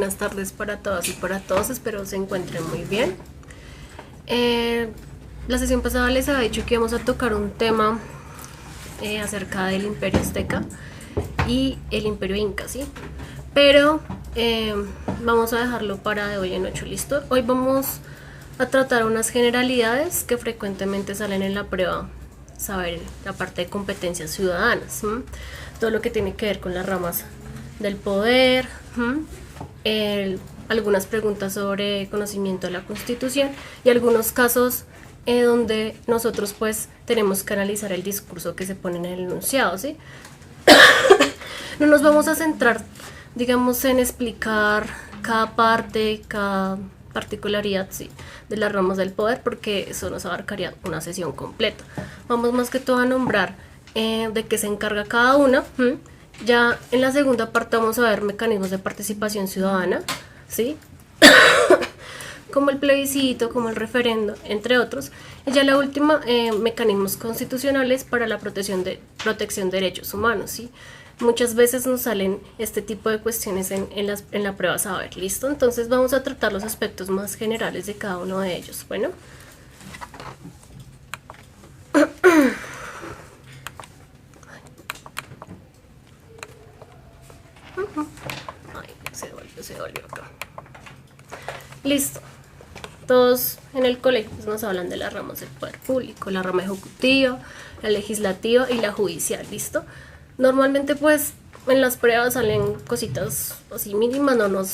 buenas tardes para todas y para todos, espero se encuentren muy bien. La sesión pasada les había dicho que íbamos a tocar un tema acerca del Imperio Azteca y el Imperio Inca, ¿sí? Pero vamos a dejarlo para de hoy en 8, ¿listo? Hoy vamos a tratar unas generalidades que frecuentemente salen en la prueba, saber la parte de competencias ciudadanas, todo lo que tiene que ver con las ramas del poder, algunas preguntas sobre conocimiento de la Constitución y algunos casos donde nosotros pues tenemos que analizar el discurso que se pone en el enunciado, ¿sí? No nos vamos a centrar, digamos, en explicar cada parte, cada particularidad, ¿sí?, de las ramas del poder, porque eso nos abarcaría una sesión completa. Vamos más que todo a nombrar de qué se encarga cada una. Ya en la segunda parte vamos a ver mecanismos de participación ciudadana, ¿sí? Como el plebiscito, como el referendo, entre otros. Y ya la última, mecanismos constitucionales para la protección de derechos humanos, ¿sí? Muchas veces nos salen este tipo de cuestiones en la prueba saber, ¿listo? Entonces vamos a tratar los aspectos más generales de cada uno de ellos, bueno. Ay, se volvió acá. Listo. Todos en el colegio nos hablan de las ramas del poder público, la rama ejecutiva, la legislativa y la judicial, ¿listo? Normalmente pues en las pruebas salen cositas así mínimas, no nos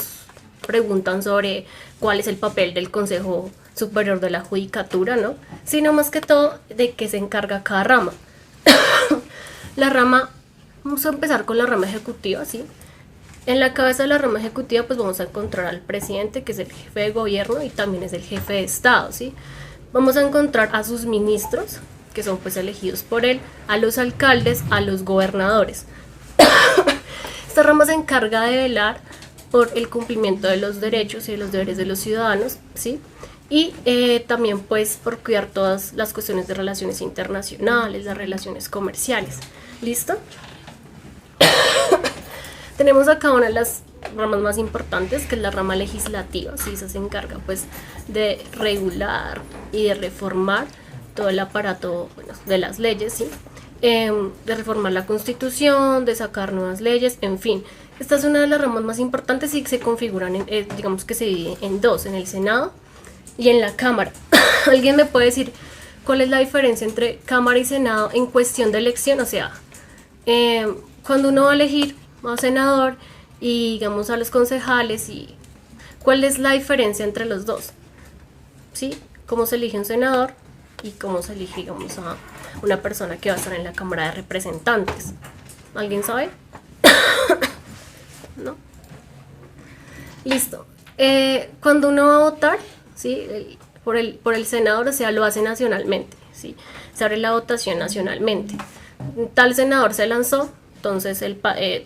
preguntan sobre cuál es el papel del Consejo Superior de la Judicatura, ¿no? Sino más que todo de qué se encarga cada rama. La rama, vamos a empezar con la rama ejecutiva, ¿sí? En la cabeza de la rama ejecutiva pues vamos a encontrar al presidente, que es el jefe de gobierno y también es el jefe de estado, ¿sí? Vamos a encontrar a sus ministros, que son pues elegidos por él, a los alcaldes, a los gobernadores. Esta rama se encarga de velar por el cumplimiento de los derechos y de los deberes de los ciudadanos, ¿sí? Y también pues por cuidar todas las cuestiones de relaciones internacionales, las relaciones comerciales. ¿Listo? Tenemos acá una de las ramas más importantes, que es la rama legislativa, ¿sí? Esa se encarga pues de regular y de reformar todo el aparato, bueno, de las leyes, ¿sí? De reformar la Constitución, de sacar nuevas leyes, en fin. Esta es una de las ramas más importantes y se configuran, digamos que se divide en dos, en el Senado y en la Cámara. ¿Alguien me puede decir cuál es la diferencia entre Cámara y Senado en cuestión de elección? O sea, cuando uno va a elegir a senador y digamos a los concejales, y ¿cuál es la diferencia entre los dos? ¿Sí? ¿Cómo se elige un senador y cómo se elige, digamos, a una persona que va a estar en la Cámara de Representantes? ¿Alguien sabe? ¿No? Listo. Cuando uno va a votar, ¿sí?, por el senador, o sea, lo hace nacionalmente, ¿sí? Se abre la votación nacionalmente. Tal senador se lanzó, entonces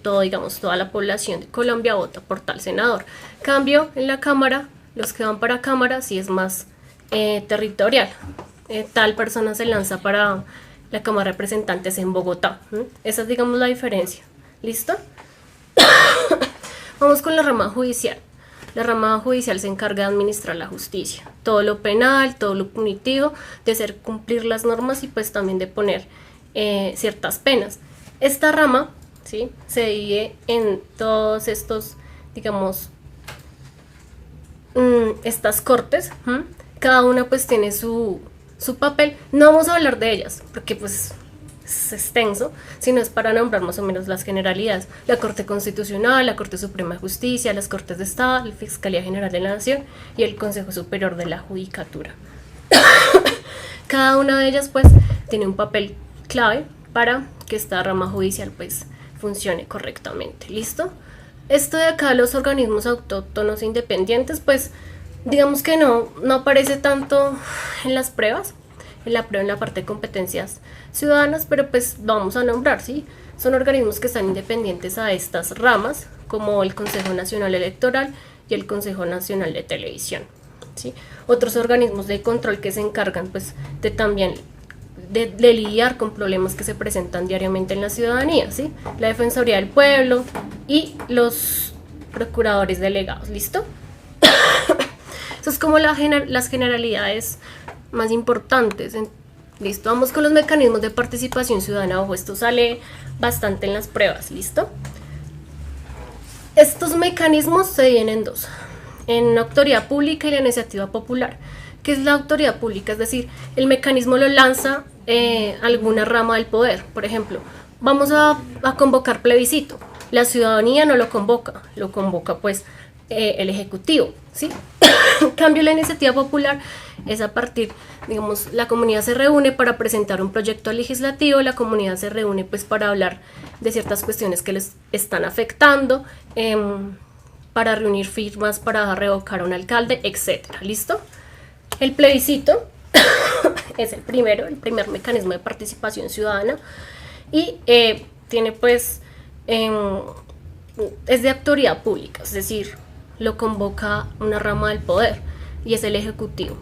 toda la población de Colombia vota por tal senador. Cambio en la Cámara, los que van para Cámara sí es más territorial. Tal persona se lanza para la Cámara de Representantes en Bogotá. Esa es, digamos, la diferencia. ¿Listo? Vamos con la rama judicial. La rama judicial se encarga de administrar la justicia, todo lo penal, todo lo punitivo, de hacer cumplir las normas y pues también de poner ciertas penas. Esta rama, ¿sí?, se divide en todos estos, digamos, estas cortes. Cada una pues tiene su papel. No vamos a hablar de ellas porque pues es extenso, sino es para nombrar más o menos las generalidades. La Corte Constitucional, la Corte Suprema de Justicia, las Cortes de Estado, la Fiscalía General de la Nación y el Consejo Superior de la Judicatura. Cada una de ellas pues tiene un papel clave para que esta rama judicial pues funcione correctamente. ¿Listo? Esto de acá, los organismos autóctonos e independientes, pues digamos que no aparece tanto en las pruebas, en la parte de competencias ciudadanas, pero pues vamos a nombrar, ¿sí? Son organismos que están independientes a estas ramas, como el Consejo Nacional Electoral y el Consejo Nacional de Televisión, ¿sí? Otros organismos de control que se encargan pues de también de lidiar con problemas que se presentan diariamente en la ciudadanía, ¿sí? La Defensoría del Pueblo y los procuradores delegados, ¿listo? Eso es como las generalidades más importantes. Listo, vamos con los mecanismos de participación ciudadana. Ojo, esto sale bastante en las pruebas, ¿listo? Estos mecanismos se dividen en dos, en la autoridad pública y la iniciativa popular. ¿Qué es la autoridad pública? Es decir, el mecanismo lo lanza alguna rama del poder. Por ejemplo, vamos a convocar plebiscito. La ciudadanía no lo convoca pues el ejecutivo, ¿sí? En cambio, la iniciativa popular es a partir, digamos, la comunidad se reúne para presentar un proyecto legislativo, la comunidad se reúne pues para hablar de ciertas cuestiones que les están afectando, para reunir firmas, para revocar a un alcalde, etcétera, ¿listo? El plebiscito es el primer mecanismo de participación ciudadana y tiene pues, es de autoridad pública, es decir, lo convoca una rama del poder y es el ejecutivo.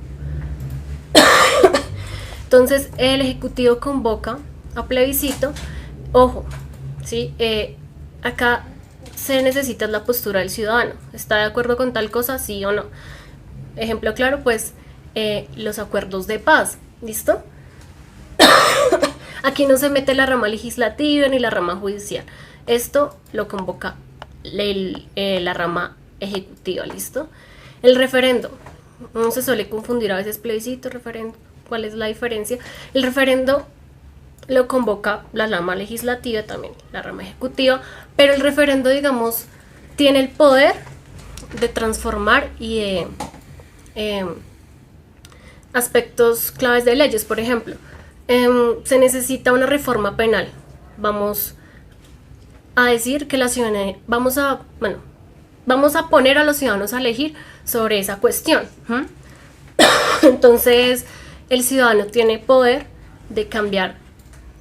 Entonces el ejecutivo convoca a plebiscito. Ojo, ¿sí? Acá se necesita la postura del ciudadano. ¿Está de acuerdo con tal cosa? Sí o no. Ejemplo claro, pues los acuerdos de paz, ¿listo? Aquí no se mete la rama legislativa ni la rama judicial. Esto lo convoca la rama ejecutiva, ¿listo? El referendo, no se suele confundir a veces plebiscito, referendo. ¿Cuál es la diferencia? El referendo lo convoca la rama legislativa, también la rama ejecutiva, pero el referendo, digamos, tiene el poder de transformar y de aspectos claves de leyes. Por ejemplo, se necesita una reforma penal. Vamos a decir que la ciudadanía, vamos a poner a los ciudadanos a elegir sobre esa cuestión. Entonces, el ciudadano tiene poder de cambiar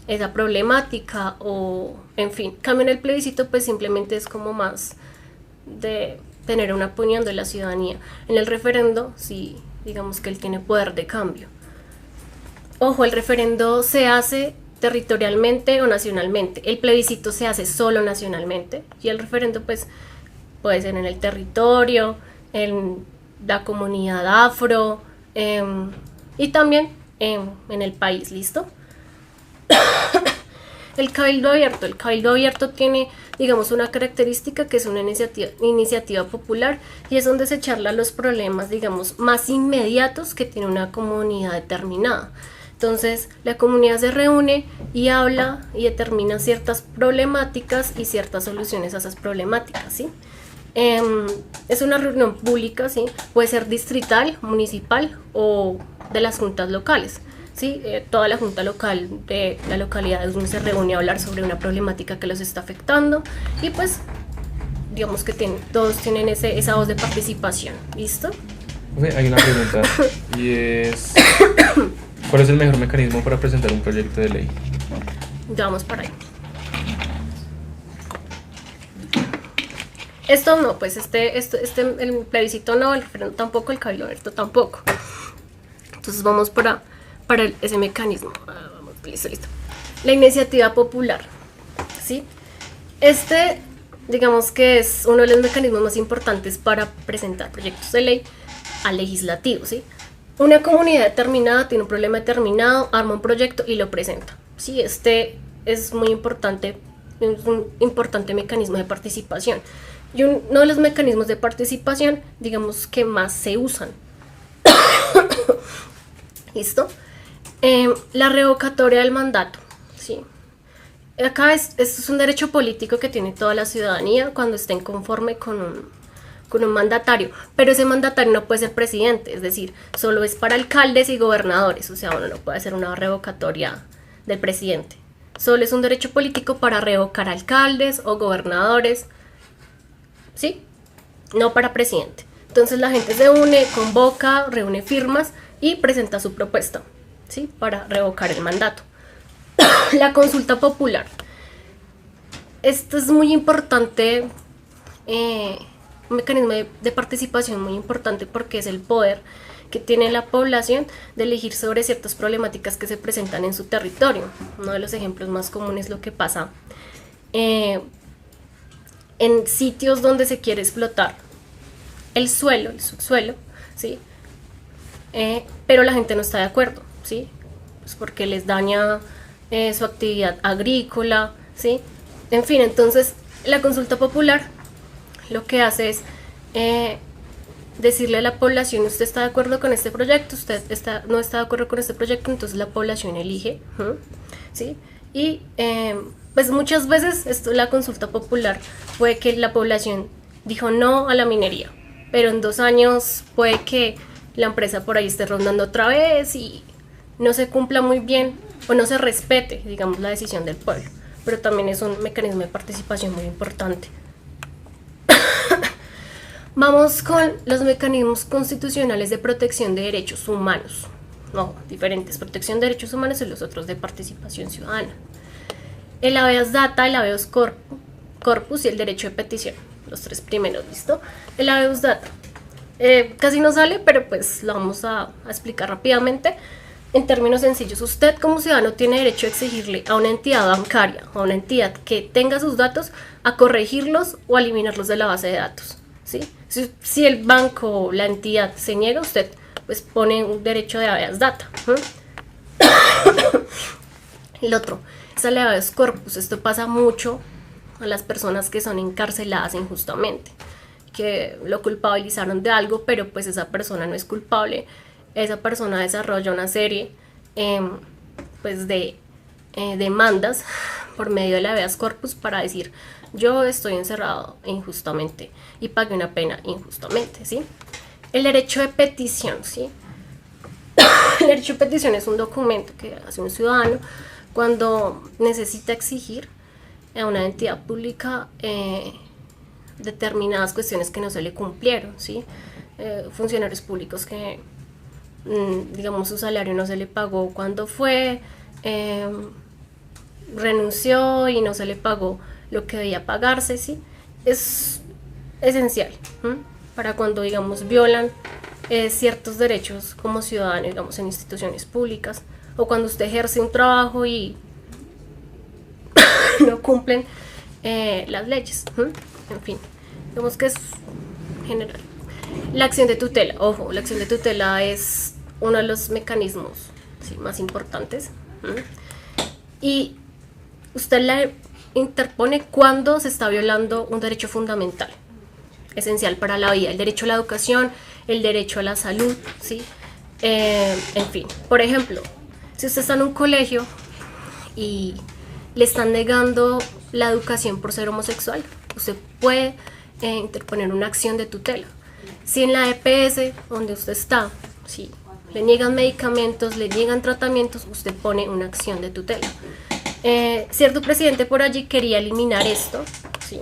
esa problemática o, en fin, cambio en el plebiscito, pues simplemente es como más de tener una opinión de la ciudadanía. En el referendo, sí, digamos que él tiene poder de cambio. Ojo, el referendo se hace territorialmente o nacionalmente. El plebiscito se hace solo nacionalmente y el referendo, pues, puede ser en el territorio, en la comunidad afro, y también en el país, ¿listo? El cabildo abierto. El cabildo abierto tiene, digamos, una característica que es una iniciativa popular y es donde se charla los problemas, digamos, más inmediatos que tiene una comunidad determinada. Entonces, la comunidad se reúne y habla y determina ciertas problemáticas y ciertas soluciones a esas problemáticas, ¿sí? Es una reunión pública, ¿sí? Puede ser distrital, municipal o de las juntas locales, ¿sí? Toda la junta local de la localidad es donde se reúne a hablar sobre una problemática que los está afectando y pues digamos que todos tienen esa voz de participación, ¿listo? Hay una pregunta y es ¿cuál es el mejor mecanismo para presentar un proyecto de ley? Ya vamos para ahí. Esto no, pues el plebiscito no, el referendo tampoco, el cabildo abierto tampoco. Entonces vamos para ese mecanismo. Vamos, listo. La iniciativa popular, ¿sí? Digamos que es uno de los mecanismos más importantes para presentar proyectos de ley al legislativo, ¿sí? Una comunidad determinada tiene un problema determinado, arma un proyecto y lo presenta, ¿sí? Es muy importante, es un importante mecanismo de participación. Y uno de los mecanismos de participación, digamos, que más se usan. ¿Listo? La revocatoria del mandato, ¿sí? Acá esto es un derecho político que tiene toda la ciudadanía cuando esté inconforme con un mandatario, pero ese mandatario no puede ser presidente, es decir, solo es para alcaldes y gobernadores, o sea, uno no puede hacer una revocatoria del presidente. Solo es un derecho político para revocar alcaldes o gobernadores, ¿sí? No para presidente. Entonces la gente se une, convoca, reúne firmas y presenta su propuesta, ¿sí? Para revocar el mandato. La consulta popular. Esto es muy importante, un mecanismo de participación muy importante porque es el poder que tiene la población de elegir sobre ciertas problemáticas que se presentan en su territorio. Uno de los ejemplos más comunes es lo que pasa en sitios donde se quiere explotar el suelo, el subsuelo, ¿sí? Pero la gente no está de acuerdo, ¿sí? Pues porque les daña su actividad agrícola, ¿sí? En fin, entonces la consulta popular lo que hace es decirle a la población: usted está de acuerdo con este proyecto, usted no está de acuerdo con este proyecto, entonces la población elige, ¿sí? Y pues muchas veces la consulta popular puede que la población dijo no a la minería, pero en 2 años puede que la empresa por ahí esté rondando otra vez y no se cumpla muy bien o no se respete, digamos, la decisión del pueblo. Pero también es un mecanismo de participación muy importante. Vamos con los mecanismos constitucionales de protección de derechos humanos. No, diferentes: protección de derechos humanos y los otros de participación ciudadana. El habeas data, el habeas corpus y el derecho de petición. Los 3 primeros, ¿listo? El habeas data. Casi no sale, pero pues lo vamos a explicar rápidamente. En términos sencillos, usted como ciudadano tiene derecho a exigirle a una entidad bancaria o a una entidad que tenga sus datos a corregirlos o a eliminarlos de la base de datos, ¿sí? Si el banco o la entidad se niega, usted pues pone un derecho de habeas data. El otro es el habeas corpus. Esto pasa mucho a las personas que son encarceladas injustamente, que lo culpabilizaron de algo, pero pues esa persona no es culpable. Esa persona desarrolla una serie pues de demandas por medio del habeas corpus para decir: yo estoy encerrado injustamente y pagué una pena injustamente, ¿sí? El derecho de petición, ¿sí? El derecho de petición es un documento que hace un ciudadano cuando necesita exigir a una entidad pública determinadas cuestiones que no se le cumplieron, ¿sí? Funcionarios públicos que digamos su salario no se le pagó cuando fue, renunció y no se le pagó lo que debía pagarse, ¿sí? Es esencial para cuando, digamos, violan ciertos derechos como ciudadano, digamos, en instituciones públicas, o cuando usted ejerce un trabajo y no cumplen las leyes, en fin, digamos que es general. La acción de tutela, ojo, la acción de tutela es uno de los mecanismos, ¿sí?, más importantes, y usted la interpone cuando se está violando un derecho fundamental, esencial para la vida: el derecho a la educación, el derecho a la salud, ¿sí? En fin, por ejemplo, si usted está en un colegio y le están negando la educación por ser homosexual, usted puede interponer una acción de tutela. Si en la EPS donde usted está, si le niegan medicamentos, le niegan tratamientos, usted pone una acción de tutela. Cierto presidente por allí quería eliminar esto, ¿sí?,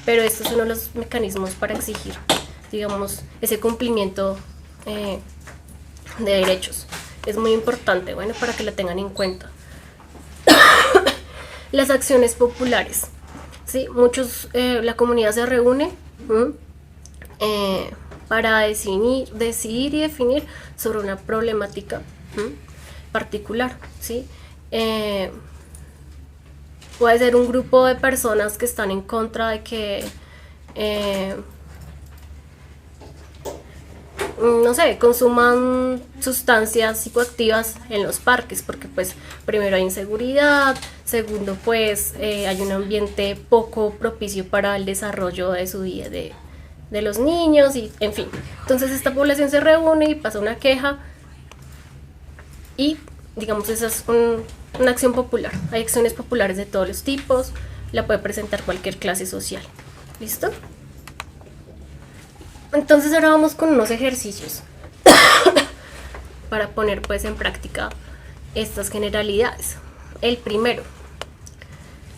pero esto es uno de los mecanismos para exigir, digamos, ese cumplimiento de derechos. Es muy importante, bueno, para que la tengan en cuenta. Las acciones populares, ¿sí? La comunidad se reúne para decidir y definir sobre una problemática particular, ¿sí? Puede ser un grupo de personas que están en contra de que, no sé, consuman sustancias psicoactivas en los parques, porque pues primero hay inseguridad, segundo pues hay un ambiente poco propicio para el desarrollo de su vida de los niños, y en fin. Entonces esta población se reúne y pasa una queja y, digamos, esa es una acción popular. Hay acciones populares de todos los tipos, la puede presentar cualquier clase social. ¿Listo? Entonces ahora vamos con unos ejercicios para poner pues en práctica estas generalidades. El primero: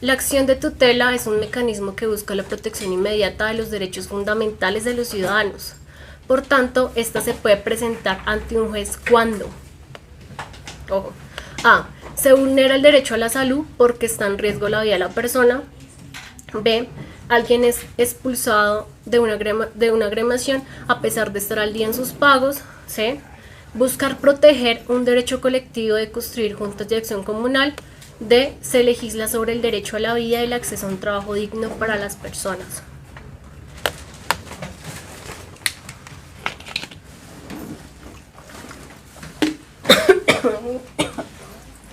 la acción de tutela es un mecanismo que busca la protección inmediata de los derechos fundamentales de los ciudadanos. Por tanto, esta se puede presentar ante un juez cuando: ojo, A. Se vulnera el derecho a la salud porque está en riesgo la vida de la persona. B. Alguien es expulsado de una agremiación a pesar de estar al día en sus pagos. C. Buscar proteger un derecho colectivo de construir juntas de acción comunal. D. Se legisla sobre el derecho a la vida y el acceso a un trabajo digno para las personas.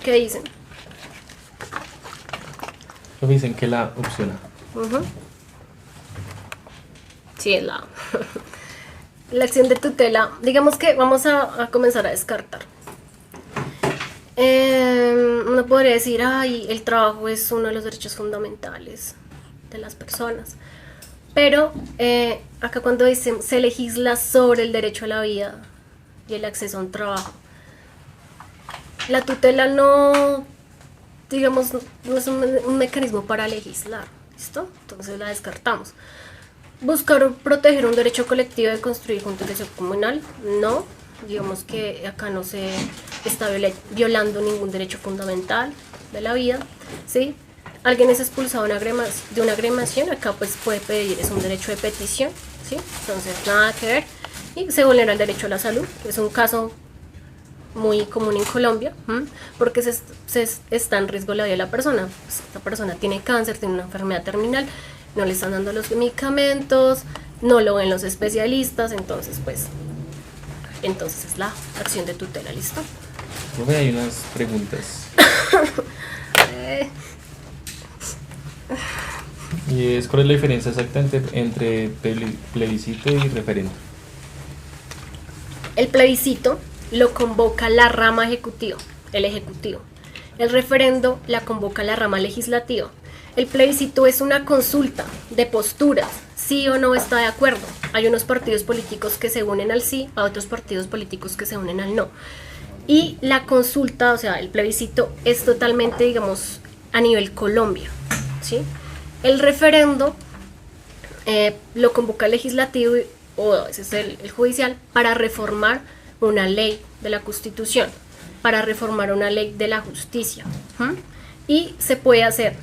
¿Qué dicen? Me dicen que la opción A. Sí, es la A. La acción de tutela, digamos que vamos a comenzar a descartar. Uno podría decir, ay, el trabajo es uno de los derechos fundamentales de las personas. Pero acá cuando dicen se legisla sobre el derecho a la vida y el acceso a un trabajo, la tutela no, digamos, no es un mecanismo para legislar, ¿listo? Entonces la descartamos. Buscar proteger un derecho colectivo de construir juntos el deseo comunal, no, digamos que acá no se está violando ningún derecho fundamental de la vida, ¿sí? Alguien es expulsado de una agremiación, acá pues puede pedir, es un derecho de petición, ¿sí? Entonces nada que ver. Y se vulnera el derecho a la salud, que es un caso muy común en Colombia, porque está en riesgo la vida de la persona. Pues, la persona tiene cáncer, tiene una enfermedad terminal, no le están dando los medicamentos, no lo ven los especialistas, entonces pues, entonces es la acción de tutela, ¿listo? Profe, hay unas preguntas. Y es, ¿cuál es la diferencia exacta entre plebiscito y referendo? El plebiscito lo convoca la rama ejecutiva, el ejecutivo. El referendo la convoca la rama legislativa. El plebiscito es una consulta de posturas, sí o no está de acuerdo. Hay unos partidos políticos que se unen al sí, a otros partidos políticos que se unen al no. Y la consulta, o sea, el plebiscito es totalmente, digamos, a nivel Colombia, ¿sí? El referendo lo convoca el legislativo o ese es el judicial para reformar una ley de la Constitución, para reformar una ley de la justicia. Y se puede hacer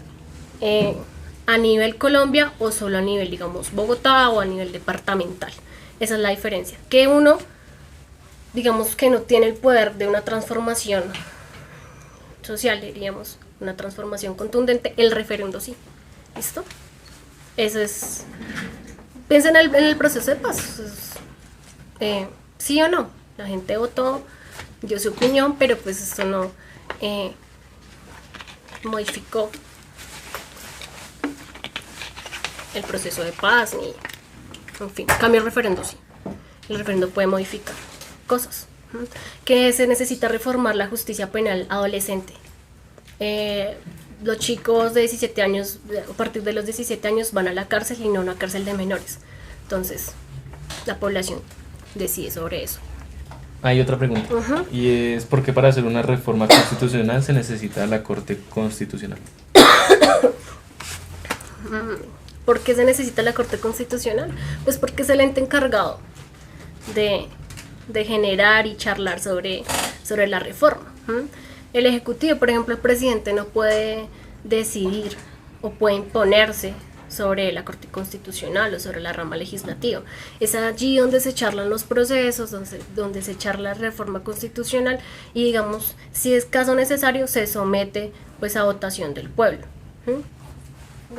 a nivel Colombia o solo a nivel, digamos, Bogotá o a nivel departamental. Esa es la diferencia. Que uno, digamos, que no tiene el poder de una transformación social, diríamos, una transformación contundente, el referendo sí. ¿Listo? Eso es. Piensa en el proceso de paz. Sí o no. La gente votó, dio su opinión, pero pues esto no modificó el proceso de paz ni, en fin, cambio el referendo, sí. El referendo puede modificar cosas. Que se necesita reformar la justicia penal adolescente. Los chicos de 17 años, a partir de los 17 años van a la cárcel y no a una cárcel de menores. Entonces, la población decide sobre eso. Hay otra pregunta, y es ¿por qué para hacer una reforma constitucional se necesita la Corte Constitucional? ¿Por qué se necesita la Corte Constitucional? Pues porque es el ente encargado de generar y charlar sobre la reforma. El Ejecutivo, por ejemplo, el presidente no puede decidir o puede imponerse sobre la Corte Constitucional o sobre la rama legislativa. Es allí donde se charlan los procesos, donde se charla la reforma constitucional y, digamos, si es caso necesario, se somete pues a votación del pueblo.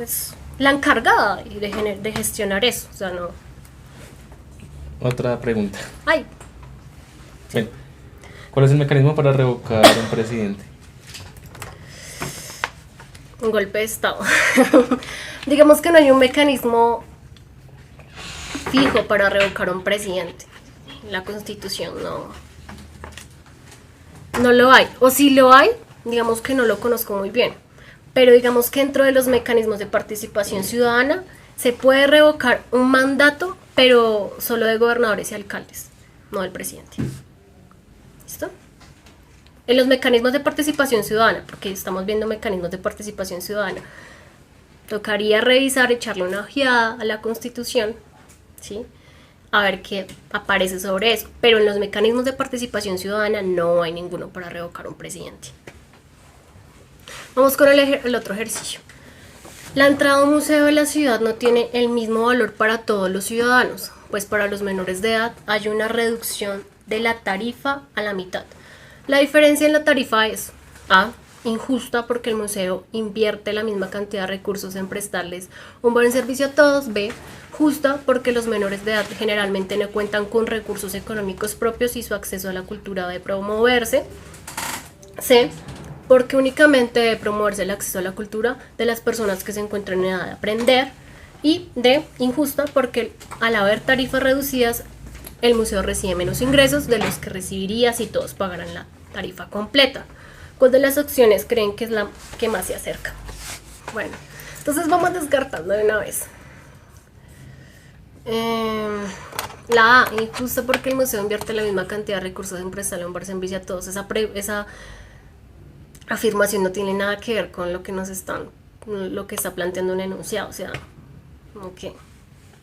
Es la encargada de gestionar eso, o sea, no. Otra pregunta. Ay. Bien. ¿Cuál es el mecanismo para revocar a un presidente? Un golpe de Estado. Digamos que no hay un mecanismo fijo para revocar a un presidente. La Constitución no lo hay. O si lo hay, digamos que no lo conozco muy bien. Pero digamos que dentro de los mecanismos de participación ciudadana se puede revocar un mandato, pero solo de gobernadores y alcaldes, no del presidente. ¿Listo? En los mecanismos de participación ciudadana, porque estamos viendo mecanismos de participación ciudadana, tocaría revisar, echarle una ojeada a la Constitución, ¿sí? A ver qué aparece sobre eso. Pero en los mecanismos de participación ciudadana no hay ninguno para revocar a un presidente. Vamos con el otro ejercicio. La entrada a un museo de la ciudad no tiene el mismo valor para todos los ciudadanos, pues para los menores de edad hay una reducción de la tarifa a la mitad. La diferencia en la tarifa es A, injusta porque el museo invierte la misma cantidad de recursos en prestarles un buen servicio a todos. B, justa porque los menores de edad generalmente no cuentan con recursos económicos propios y su acceso a la cultura debe promoverse. C, porque únicamente debe promoverse el acceso a la cultura de las personas que se encuentran en edad de aprender. Y D, injusta porque al haber tarifas reducidas, el museo recibe menos ingresos de los que recibiría si todos pagaran la tarifa completa. ¿Cuál de las opciones creen que es la que más se acerca? Bueno, entonces vamos descartando de una vez. La A, injusta porque el museo invierte la misma cantidad de recursos en prestarle un buen servicio a todos. Esa afirmación no tiene nada que ver con lo que lo que está planteando un enunciado, o sea, ok,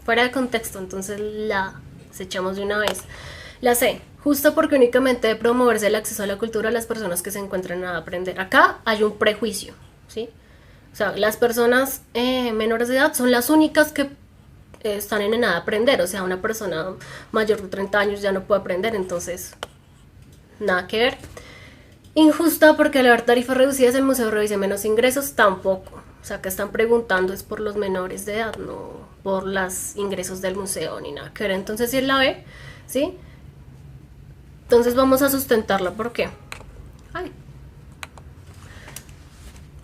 fuera de contexto. Entonces la echamos de una vez. La C, justo porque únicamente debe promoverse el acceso a la cultura a las personas que se encuentran a aprender. Acá hay un prejuicio, ¿sí? O sea, las personas menores de edad son las únicas que están en edad de aprender. O sea, una persona mayor de 30 años ya no puede aprender, entonces nada que ver. Injusta porque al haber tarifas reducidas el museo recibe menos ingresos, tampoco. O sea, que están preguntando es por los menores de edad, no por los ingresos del museo ni nada que ver. Entonces si es la B, ¿sí? Entonces vamos a sustentarla. ¿Por qué?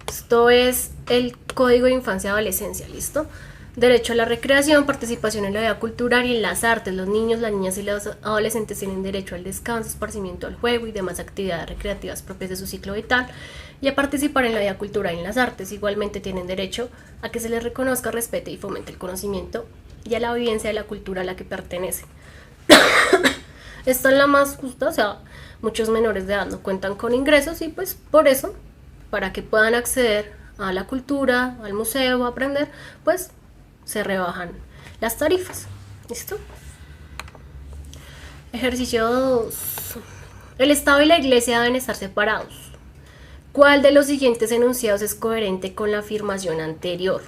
Esto es el Código de Infancia y Adolescencia, ¿listo? Derecho a la recreación, participación en la vida cultural y en las artes. Los niños, las niñas y los adolescentes tienen derecho al descanso, esparcimiento, al juego y demás actividades recreativas propias de su ciclo vital y a participar en la vida cultural y en las artes. Igualmente tienen derecho a que se les reconozca, respete y fomente el conocimiento y a la vivencia de la cultura a la que pertenecen. Esta es la más justa, o sea, muchos menores de edad no cuentan con ingresos y pues por eso, para que puedan acceder a la cultura, al museo, a aprender, pues se rebajan las tarifas. ¿Listo? Ejercicio 2. El Estado y la Iglesia deben estar separados. ¿Cuál de los siguientes enunciados es coherente con la afirmación anterior?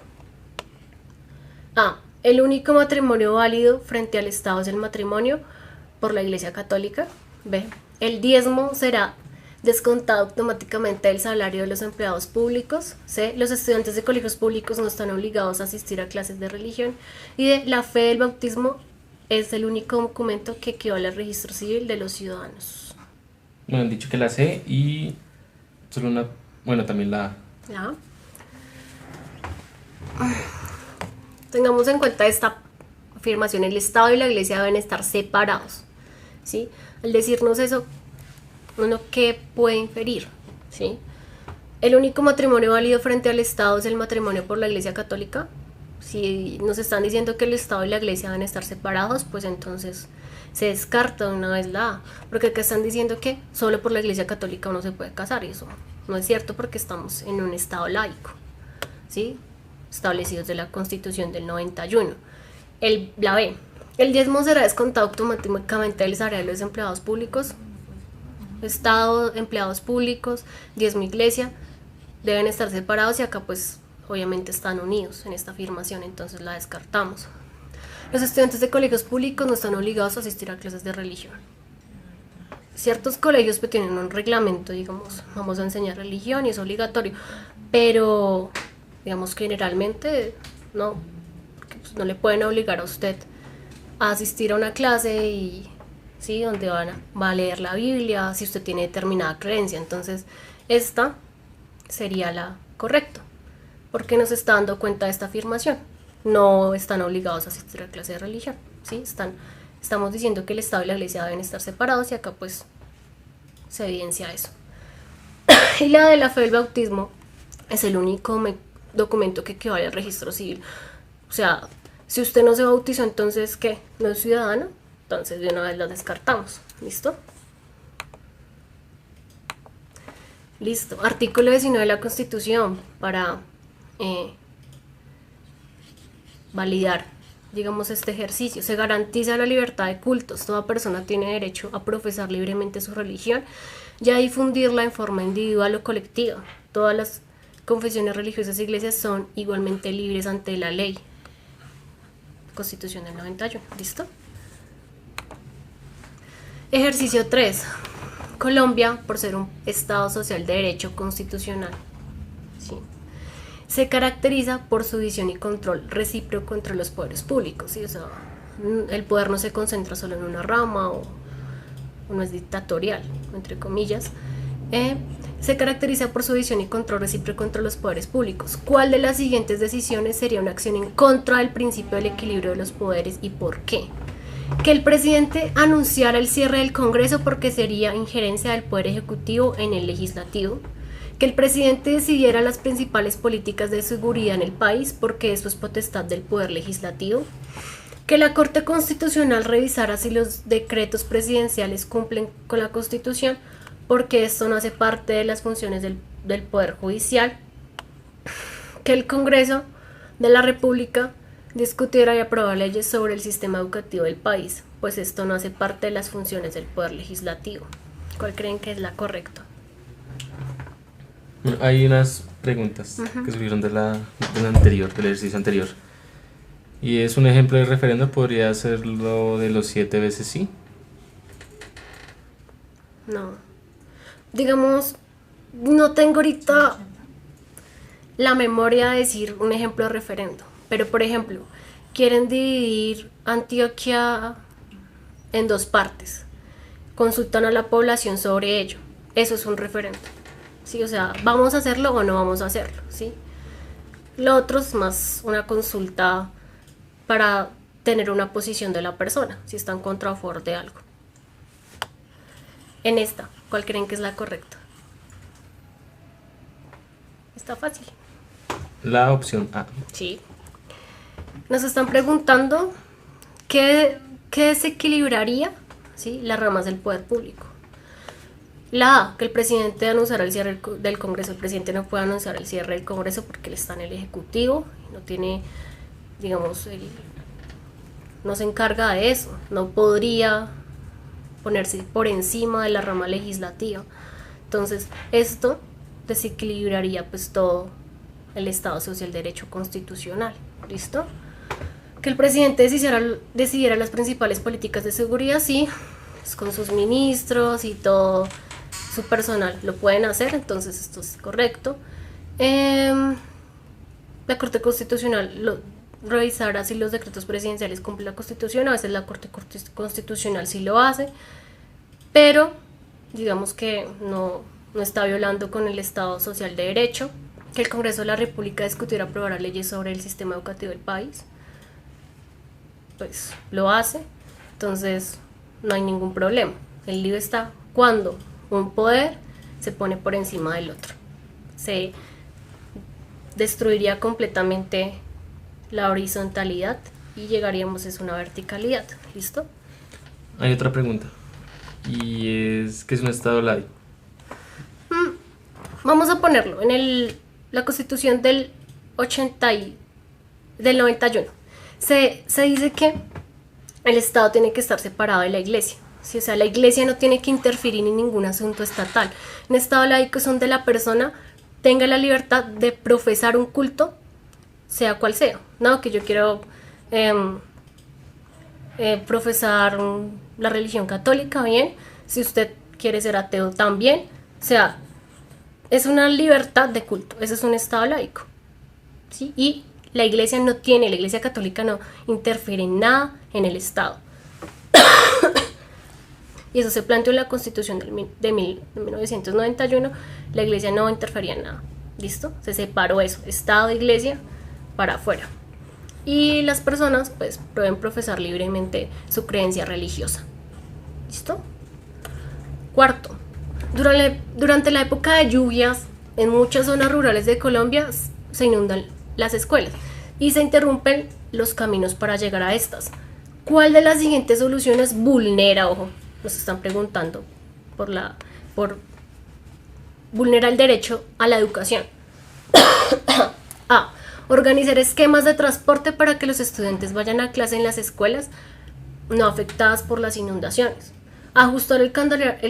A. El único matrimonio válido frente al Estado es el matrimonio por la Iglesia Católica. B. El diezmo será descontado automáticamente del salario de los empleados públicos. C. Los estudiantes de colegios públicos no están obligados a asistir a clases de religión. Y D. La fe del bautismo es el único documento que equivale al registro civil de los ciudadanos. Me han dicho que la C y solo una, bueno, también la A. ¿Ya? Tengamos en cuenta esta afirmación: el Estado y la Iglesia deben estar separados, ¿sí? Al decirnos eso, uno ¿qué puede inferir? ¿Sí? El único matrimonio válido frente al Estado es el matrimonio por la Iglesia Católica. Si nos están diciendo que el Estado y la Iglesia deben estar separados, pues entonces se descarta de una vez la A, porque acá están diciendo que solo por la Iglesia Católica uno se puede casar, y eso no es cierto porque estamos en un Estado laico, ¿sí? Establecidos de la Constitución del 91. La B. El diezmo será descontado automáticamente del salario de los empleados públicos. Estado, empleados públicos, diezmo, Iglesia deben estar separados, y acá pues obviamente están unidos en esta afirmación, entonces la descartamos. Los estudiantes de colegios públicos no están obligados a asistir a clases de religión. Ciertos colegios pues tienen un reglamento, digamos, vamos a enseñar religión y es obligatorio, pero digamos que generalmente no, porque pues no le pueden obligar a usted a asistir a una clase y ¿sí? Donde va a leer la Biblia si usted tiene determinada creencia. Entonces esta sería la correcta, porque nos está dando cuenta de esta afirmación. No están obligados a asistir a clase de religión, ¿sí? Estamos diciendo que el Estado y la Iglesia deben estar separados, y acá pues se evidencia eso. Y la de la fe del bautismo es el único documento que equivale al registro civil. O sea, si usted no se bautizó, entonces ¿qué? ¿No es ciudadano? Entonces de una vez lo descartamos. ¿Listo? Listo. Artículo 19 de la Constitución para validar, digamos, este ejercicio. Se garantiza la libertad de cultos. Toda persona tiene derecho a profesar libremente su religión y a difundirla en forma individual o colectiva. Todas las confesiones religiosas e iglesias son igualmente libres ante la ley. Constitución del 91. ¿Listo? Ejercicio 3. Colombia, por ser un Estado social de derecho constitucional, ¿sí?, se caracteriza por su visión y control recíproco entre los poderes públicos, ¿sí? O sea, el poder no se concentra solo en una rama o no es dictatorial, entre comillas. Se caracteriza por su visión y control recíproco entre los poderes públicos. ¿Cuál de las siguientes decisiones sería una acción en contra del principio del equilibrio de los poderes y por qué? Que el presidente anunciara el cierre del Congreso porque sería injerencia del Poder Ejecutivo en el Legislativo. Que el presidente decidiera las principales políticas de seguridad en el país porque eso es potestad del Poder Legislativo. Que la Corte Constitucional revisara si los decretos presidenciales cumplen con la Constitución porque esto no hace parte de las funciones del Poder Judicial. Que el Congreso de la República discutiera y aprobara leyes sobre el sistema educativo del país, pues esto no hace parte de las funciones del Poder Legislativo. ¿Cuál creen que es la correcta? Hay unas preguntas que surgieron del anterior, del ejercicio anterior. Y es un ejemplo de referendo, podría ser lo de los 7 veces sí. No. Digamos, no tengo ahorita la memoria de decir un ejemplo de referendo. Pero, por ejemplo, quieren dividir Antioquia en 2 partes. Consultan a la población sobre ello. Eso es un referendo. ¿Sí? O sea, ¿vamos a hacerlo o no vamos a hacerlo? ¿Sí? Lo otro es más una consulta para tener una posición de la persona, si está en contra o a favor de algo. En esta, ¿cuál creen que es la correcta? Está fácil. La opción A. Sí. Nos están preguntando qué desequilibraría, ¿sí?, las ramas del poder público. La A, que el presidente anunciará el cierre del Congreso. El presidente no puede anunciar el cierre del Congreso porque él está en el Ejecutivo, no tiene, digamos, no se encarga de eso, no podría ponerse por encima de la rama legislativa. Entonces, esto desequilibraría pues todo el Estado social de derecho constitucional. ¿Listo? Que el presidente decidiera las principales políticas de seguridad, sí, pues con sus ministros y todo su personal lo pueden hacer, entonces esto es correcto. La Corte Constitucional revisará si los decretos presidenciales cumplen la Constitución. A veces la Corte Constitucional sí lo hace, pero digamos que no está violando con el Estado social de derecho. Que el Congreso de la República discutiera y aprobará leyes sobre el sistema educativo del país, pues lo hace, entonces no hay ningún problema. El lío está cuando un poder se pone por encima del otro. Se destruiría completamente la horizontalidad y llegaríamos a una verticalidad. ¿Listo? Hay otra pregunta, y es ¿qué es un estado laico? Vamos a ponerlo en la Constitución del 91. Se dice que el Estado tiene que estar separado de la Iglesia. ¿Sí? O sea, la Iglesia no tiene que interferir en ningún asunto estatal. Un Estado laico es donde la persona tenga la libertad de profesar un culto, sea cual sea. No, que yo quiero profesar la religión católica, bien. Si usted quiere ser ateo, también. O sea, es una libertad de culto. Ese es un Estado laico. ¿Sí? Y la Iglesia católica no interfiere en nada en el Estado. Y eso se planteó en la Constitución de 1991. La Iglesia no interfería en nada. ¿Listo? Se separó eso, Estado e Iglesia para afuera. Y las personas pues pueden profesar libremente su creencia religiosa. ¿Listo? Cuarto, durante la época de lluvias, en muchas zonas rurales de Colombia se inundan las escuelas y se interrumpen los caminos para llegar a estas. ¿Cuál de las siguientes soluciones vulnera, ojo, nos están preguntando, vulnera el derecho a la educación? A. Organizar esquemas de transporte para que los estudiantes vayan a clase en las escuelas no afectadas por las inundaciones. Ajustar el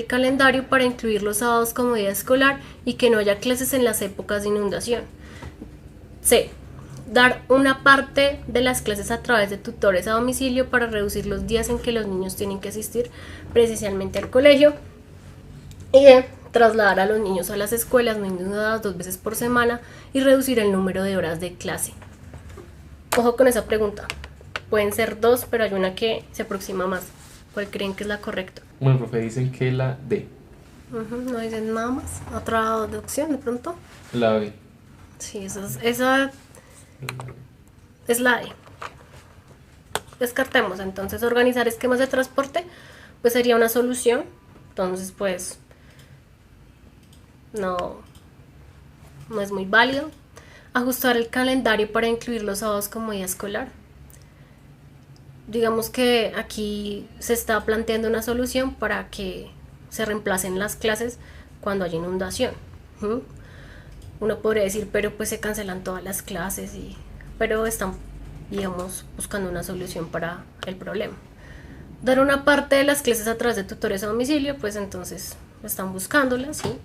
calendario para incluir los sábados como día escolar y que no haya clases en las épocas de inundación. C. Dar una parte de las clases a través de tutores a domicilio para reducir los días en que los niños tienen que asistir presencialmente al colegio. Y D, trasladar a los niños a las escuelas no inundadas 2 veces por semana y reducir el número de horas de clase. Ojo con esa pregunta. Pueden ser 2, pero hay una que se aproxima más. ¿Cuál creen que es la correcta? Bueno, profe, dicen que la D. No dicen nada más. ¿Otra opción de pronto? La B. Sí, esa es la D. Descartemos. Entonces, organizar esquemas de transporte pues sería una solución. Entonces, pues no es muy válido. Ajustar el calendario para incluir los sábados como día escolar. Digamos que aquí se está planteando una solución para que se reemplacen las clases cuando hay inundación. Uno podría decir, pero pues se cancelan todas las clases, pero están, digamos, buscando una solución para el problema. Dar una parte de las clases a través de tutores a domicilio, pues entonces están buscándolas, ¿sí?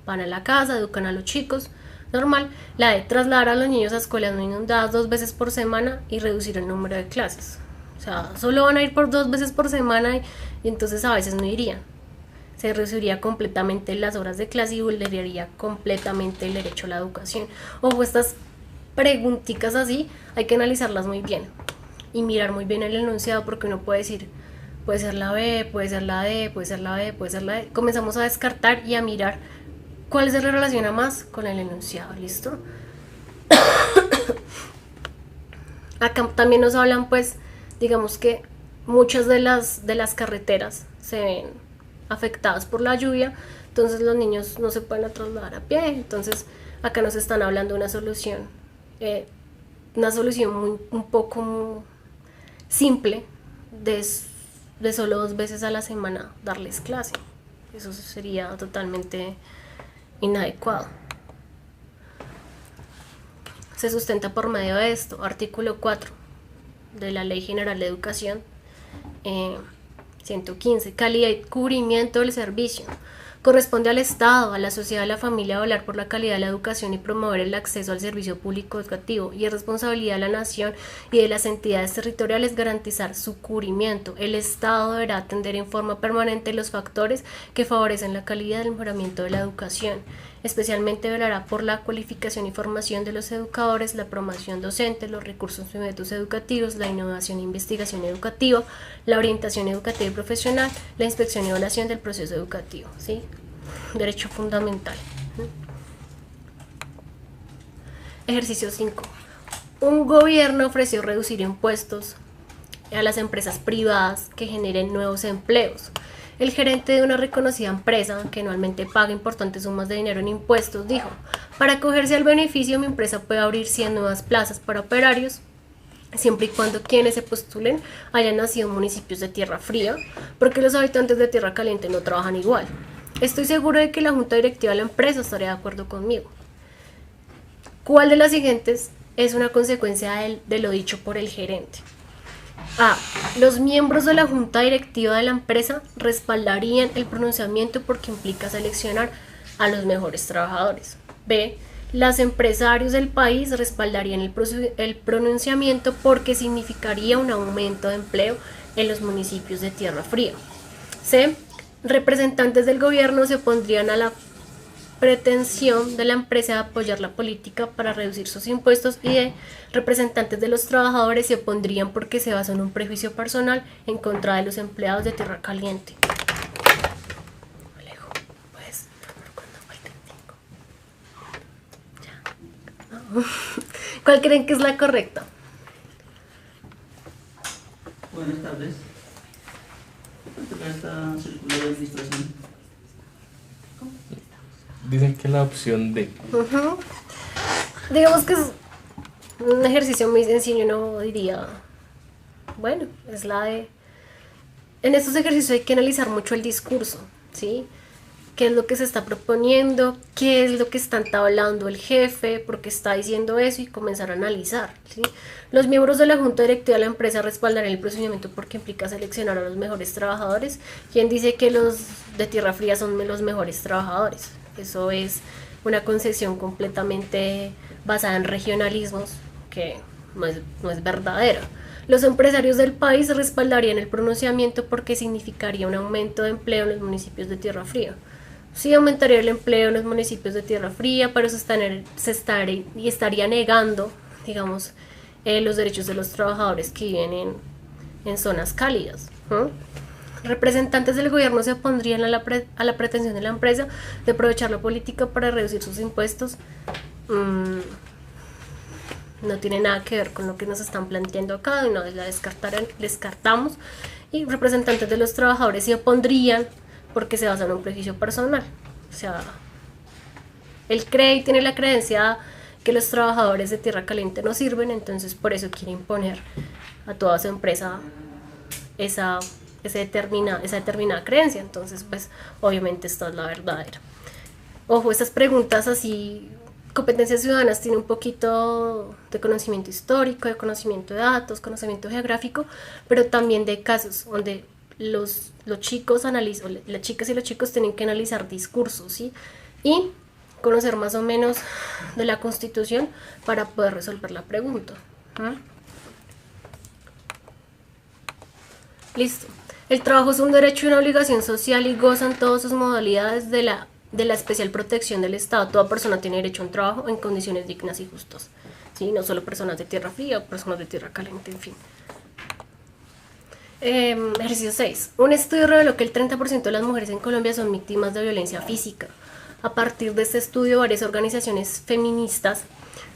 Van a la casa, educan a los chicos, normal. La de trasladar a los niños a escuelas no inundadas 2 veces por semana y reducir el número de clases. O sea, solo van a ir por 2 veces por semana y entonces a veces no irían. Se reduciría completamente las horas de clase y vulneraría completamente el derecho a la educación. Ojo, estas preguntitas así hay que analizarlas muy bien y mirar muy bien el enunciado, porque uno puede decir, puede ser la B, puede ser la D, puede ser la B, puede ser la D. Comenzamos a descartar y a mirar cuál se relaciona más con el enunciado. ¿Listo? Acá también nos hablan, pues, digamos que muchas de las carreteras se ven afectadas por la lluvia, entonces los niños no se pueden trasladar a pie. Entonces acá nos están hablando de una solución un poco simple de solo 2 veces a la semana darles clase. Eso sería totalmente inadecuado. Se sustenta por medio de esto, artículo 4 de la Ley General de Educación, 115, calidad y cubrimiento del servicio. Corresponde al Estado, a la sociedad y a la familia velar por la calidad de la educación y promover el acceso al servicio público educativo, y es responsabilidad de la nación y de las entidades territoriales garantizar su cubrimiento. El Estado deberá atender en forma permanente los factores que favorecen la calidad del mejoramiento de la educación. Especialmente velará por la cualificación y formación de los educadores, la promoción docente, los recursos y métodos educativos, la innovación e investigación educativa, la orientación educativa y profesional, la inspección y evaluación del proceso educativo, ¿sí? Derecho fundamental. Ejercicio 5. Un gobierno ofreció reducir impuestos a las empresas privadas que generen nuevos empleos. El gerente de una reconocida empresa, que anualmente paga importantes sumas de dinero en impuestos, dijo: para acogerse al beneficio, mi empresa puede abrir 100 nuevas plazas para operarios, siempre y cuando quienes se postulen hayan nacido en municipios de tierra fría, porque los habitantes de tierra caliente no trabajan igual. Estoy seguro de que la junta directiva de la empresa estaría de acuerdo conmigo. ¿Cuál de las siguientes es una consecuencia de lo dicho por el gerente? A. Los miembros de la junta directiva de la empresa respaldarían el pronunciamiento porque implica seleccionar a los mejores trabajadores. B. Los empresarios del país respaldarían el pronunciamiento porque significaría un aumento de empleo en los municipios de tierra fría. C. Representantes del gobierno se opondrían a la pretensión de la empresa de apoyar la política para reducir sus impuestos. Y D. Representantes de los trabajadores se opondrían porque se basa en un prejuicio personal en contra de los empleados de tierra caliente. Alejo, pues, cuando falten 5. Ya. ¿Cuál creen que es la correcta? Buenas tardes. ¿Cuánto esta circular de administración? Dicen que la opción D. Digamos que es un ejercicio muy sencillo, no diría, bueno, es la de... En estos ejercicios hay que analizar mucho el discurso, ¿sí? ¿Qué es lo que se está proponiendo? ¿Qué es lo que está entablando el jefe? ¿Por qué está diciendo eso? Y comenzar a analizar, ¿sí? Los miembros de la junta directiva de la empresa respaldarán el procedimiento porque implica seleccionar a los mejores trabajadores. ¿Quién dice que los de tierra fría son los mejores trabajadores? Eso es una concepción completamente basada en regionalismos que no es verdadera. Los empresarios del país respaldarían el pronunciamiento porque significaría un aumento de empleo en los municipios de Tierra Fría. Sí aumentaría el empleo en los municipios de Tierra Fría, pero estaría negando, digamos, los derechos de los trabajadores que viven en zonas cálidas. Representantes del gobierno se opondrían a la pretensión de la empresa de aprovechar la política para reducir sus impuestos. No tiene nada que ver con lo que nos están planteando acá, y no la descartamos. Y representantes de los trabajadores se opondrían porque se basa en un prejuicio personal. O sea, él cree y tiene la creencia que los trabajadores de Tierra Caliente no sirven, entonces por eso quiere imponer a toda su empresa esa determinada creencia. Entonces, pues, obviamente esta es la verdadera. Ojo, estas preguntas así, competencias ciudadanas, tiene un poquito de conocimiento histórico, de conocimiento de datos, conocimiento geográfico, pero también de casos donde los chicos analizan, las chicas y los chicos tienen que analizar discursos, ¿sí? Y conocer más o menos de la Constitución para poder resolver la pregunta. Listo. El trabajo es un derecho y una obligación social y gozan todas sus modalidades de la especial protección del Estado. Toda persona tiene derecho a un trabajo en condiciones dignas y justas, ¿sí? No solo personas de Tierra Fría o personas de Tierra Caliente, en fin. Ejercicio 6. Un estudio reveló que el 30% de las mujeres en Colombia son víctimas de violencia física. A partir de este estudio, varias organizaciones feministas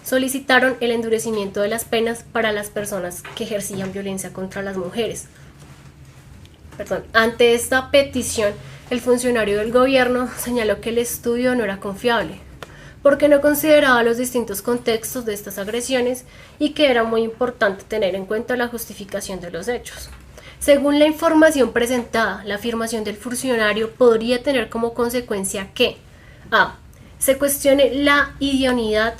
solicitaron el endurecimiento de las penas para las personas que ejercían violencia contra las mujeres. Ante esta petición, el funcionario del gobierno señaló que el estudio no era confiable, porque no consideraba los distintos contextos de estas agresiones y que era muy importante tener en cuenta la justificación de los hechos. Según la información presentada, la afirmación del funcionario podría tener como consecuencia que a. Se cuestione la idoneidad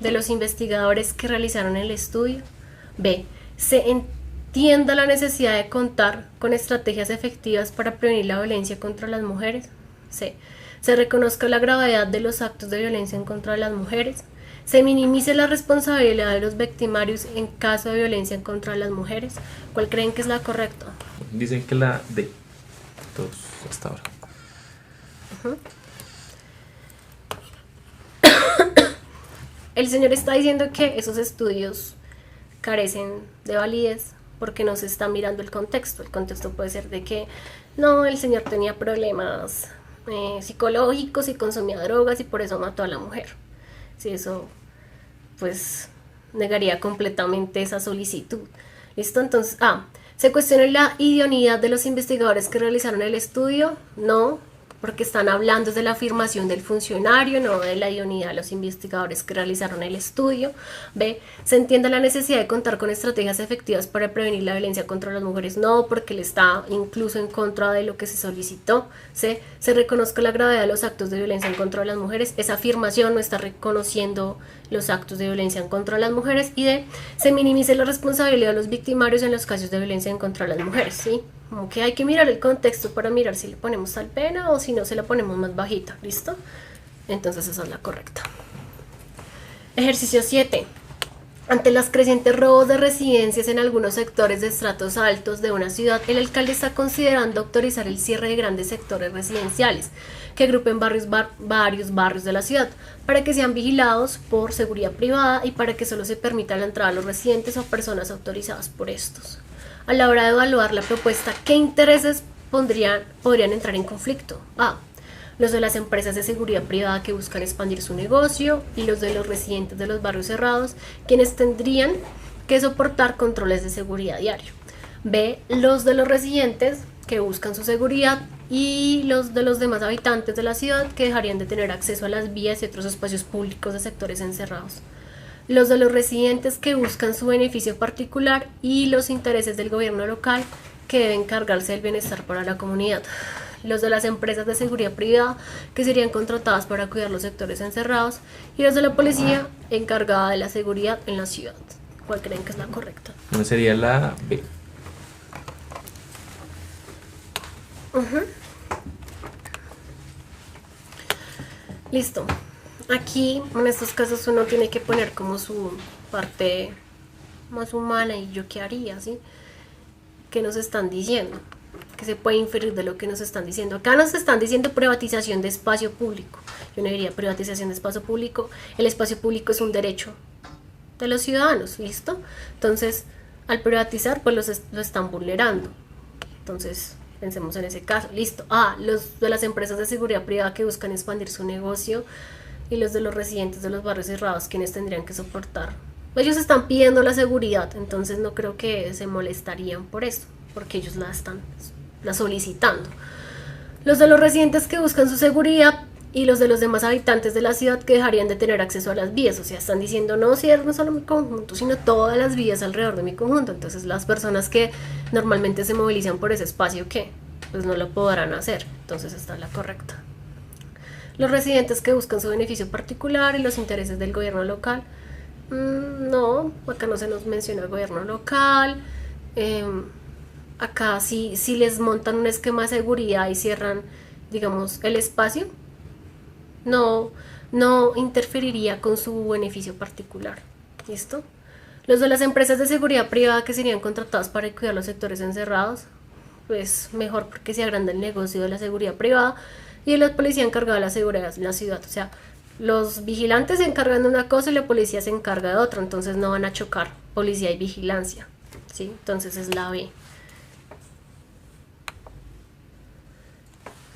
de los investigadores que realizaron el estudio. B. Se entienda la necesidad de contar con estrategias efectivas para prevenir la violencia contra las mujeres. C. Se reconozca la gravedad de los actos de violencia en contra de las mujeres. Se minimice la responsabilidad de los victimarios en caso de violencia en contra de las mujeres. ¿Cuál creen que es la correcta? Dicen que la D. Todos hasta ahora. El señor está diciendo que esos estudios carecen de validez porque no se está mirando el contexto. El contexto puede ser de que no, el señor tenía problemas psicológicos y consumía drogas y por eso mató a la mujer. Sí, eso pues negaría completamente esa solicitud. ¿Listo? Entonces, ¿se cuestiona la idoneidad de los investigadores que realizaron el estudio? No, porque están hablando de la afirmación del funcionario, no de la idoneidad de los investigadores que realizaron el estudio. B. Se entiende la necesidad de contar con estrategias efectivas para prevenir la violencia contra las mujeres, no, porque él está incluso en contra de lo que se solicitó. C. Se reconozca la gravedad de los actos de violencia en contra de las mujeres, esa afirmación no está reconociendo los actos de violencia en contra de las mujeres. Y D. Se minimice la responsabilidad de los victimarios en los casos de violencia en contra de las mujeres, ¿sí? Como que hay que mirar el contexto para mirar si le ponemos tal pena o si no se la ponemos más bajita, ¿listo? Entonces esa es la correcta. Ejercicio 7. Ante los crecientes robos de residencias en algunos sectores de estratos altos de una ciudad, el alcalde está considerando autorizar el cierre de grandes sectores residenciales que agrupen varios barrios de la ciudad, para que sean vigilados por seguridad privada y para que solo se permita la entrada a los residentes o personas autorizadas por estos. A la hora de evaluar la propuesta, ¿qué intereses podrían entrar en conflicto? A. Los de las empresas de seguridad privada que buscan expandir su negocio y los de los residentes de los barrios cerrados, quienes tendrían que soportar controles de seguridad diario. B. Los de los residentes que buscan su seguridad y los de los demás habitantes de la ciudad que dejarían de tener acceso a las vías y otros espacios públicos de sectores encerrados. Los de los residentes que buscan su beneficio particular y los intereses del gobierno local que deben encargarse del bienestar para la comunidad. Los de las empresas de seguridad privada que serían contratadas para cuidar los sectores encerrados y los de la policía encargada de la seguridad en la ciudad. ¿Cuál creen que es la correcta? No, sería la B. Listo. Aquí en estos casos uno tiene que poner como su parte más humana y yo qué haría, ¿sí? ¿Qué nos están diciendo? ¿Qué se puede inferir de lo que nos están diciendo? Acá nos están diciendo privatización de espacio público. Yo no diría privatización de espacio público. El espacio público es un derecho de los ciudadanos, ¿listo? Entonces, al privatizar, pues lo están vulnerando. Entonces, pensemos en ese caso. Listo. Los de las empresas de seguridad privada que buscan expandir su negocio y los de los residentes de los barrios cerrados, quienes tendrían que soportar. Ellos están pidiendo la seguridad, entonces no creo que se molestarían por eso, porque ellos la están solicitando. Los de los residentes que buscan su seguridad y los de los demás habitantes de la ciudad que dejarían de tener acceso a las vías, o sea, están diciendo no cierren solo mi conjunto, sino todas las vías alrededor de mi conjunto. Entonces las personas que normalmente se movilizan por ese espacio, ¿qué? Pues no lo podrán hacer, entonces está la correcta. Los residentes que buscan su beneficio particular y los intereses del gobierno local, no, acá no se nos menciona el gobierno local. Acá si les montan un esquema de seguridad y cierran, digamos, el espacio, no interferiría con su beneficio particular. ¿Listo? Los de las empresas de seguridad privada que serían contratados para cuidar los sectores encerrados, pues mejor porque se agranda el negocio de la seguridad privada y la policía encargada de la seguridad en la ciudad. O sea, los vigilantes se encargan de una cosa y la policía se encarga de otra, entonces no van a chocar policía y vigilancia, ¿sí? Entonces es la B.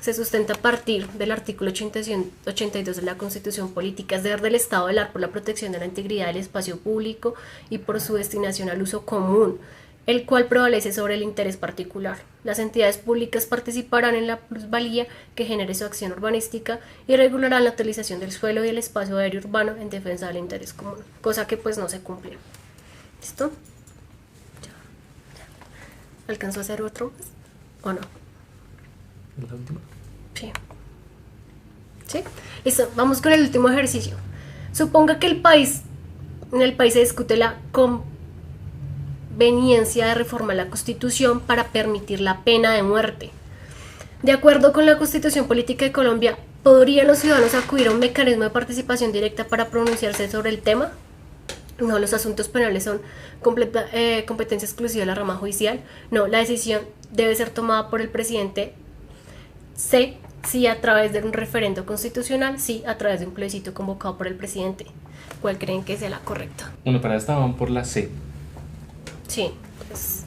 Se sustenta a partir del artículo 82 de la Constitución Política. Es deber del Estado velar por la protección de la integridad del espacio público y por su destinación al uso común, el cual prevalece sobre el interés particular. Las entidades públicas participarán en la plusvalía que genere su acción urbanística y regularán la utilización del suelo y el espacio aéreo urbano en defensa del interés común, cosa que pues no se cumple. ¿Listo? Ya. ¿Alcanzó a hacer otro más? ¿O no? La última. Sí. ¿Sí? Listo, vamos con el último ejercicio. Suponga que en el país se discute la conveniencia de reformar la Constitución para permitir la pena de muerte. De acuerdo con la Constitución Política de Colombia, ¿podrían los ciudadanos acudir a un mecanismo de participación directa para pronunciarse sobre el tema? No, los asuntos penales son competencia exclusiva de la rama judicial. No, la decisión debe ser tomada por el presidente. C, sí a través de un referendo constitucional, sí a través de un plebiscito convocado por el presidente. ¿Cuál creen que sea la correcta? Bueno, para esta van por la C. Sí, pues,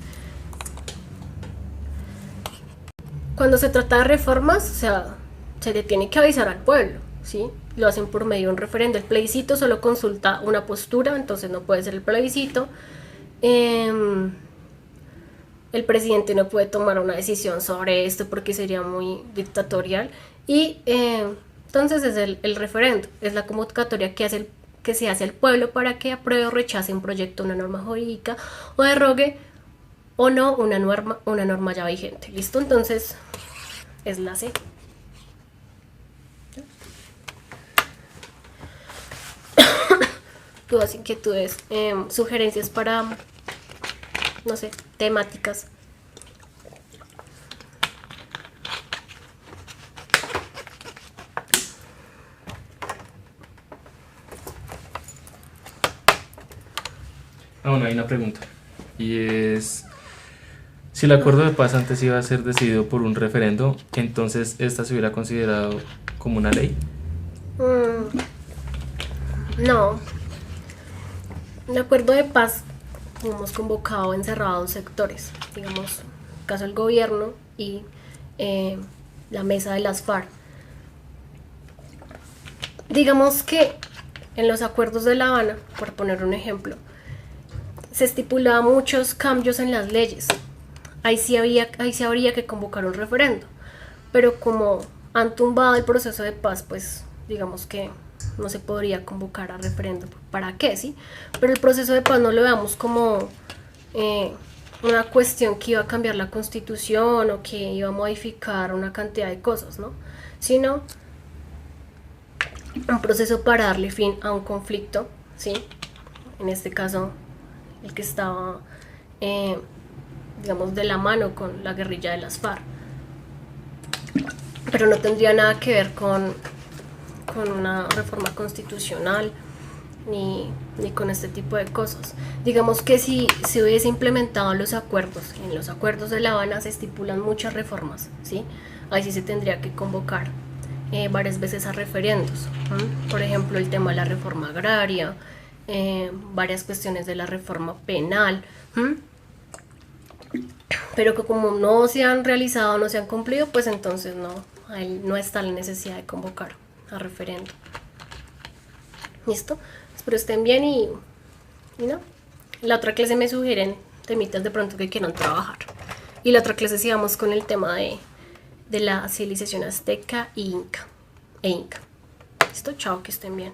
cuando se trata de reformas, o sea, se le tiene que avisar al pueblo, ¿sí? Lo hacen por medio de un referendo. El plebiscito solo consulta una postura, entonces no puede ser el plebiscito. El presidente no puede tomar una decisión sobre esto porque sería muy dictatorial. Y entonces es el referendo, es la convocatoria que se hace al pueblo para que apruebe o rechace un proyecto, una norma jurídica, o derogue o no una norma ya vigente. ¿Listo? Entonces es la C. Dudas, inquietudes, sugerencias para, no sé, temáticas. Bueno, hay una pregunta. Y es, si el acuerdo de paz antes iba a ser decidido por un referendo, entonces esta se hubiera considerado como una ley. No. El acuerdo de paz hemos convocado encerrados sectores, digamos, caso el gobierno y la mesa de las FARC. Digamos que en los acuerdos de La Habana, por poner un ejemplo, se estipulaba muchos cambios en las leyes. Ahí sí habría que convocar un referendo, pero como han tumbado el proceso de paz, pues digamos que no se podría convocar a referendo. ¿Para qué? ¿Sí? Pero el proceso de paz no lo veamos como una cuestión que iba a cambiar la Constitución o que iba a modificar una cantidad de cosas, ¿no? Sino un proceso para darle fin a un conflicto, ¿sí? En este caso, el que estaba, digamos, de la mano con la guerrilla de las FARC. Pero no tendría nada que ver con una reforma constitucional ni con este tipo de cosas. Digamos que si se hubiese implementado los acuerdos, en los acuerdos de La Habana se estipulan muchas reformas, ¿sí? Ahí sí se tendría que convocar varias veces a referendos, por ejemplo el tema de la reforma agraria, varias cuestiones de la reforma penal, pero que como no se han realizado, no se han cumplido, pues entonces no está la necesidad de convocar a referendo. ¿Listo? Espero estén bien y no. La otra clase me sugieren temitas de pronto que quieran trabajar. Y la otra clase sigamos con el tema de la civilización azteca e Inca. ¿Listo? Chao, que estén bien.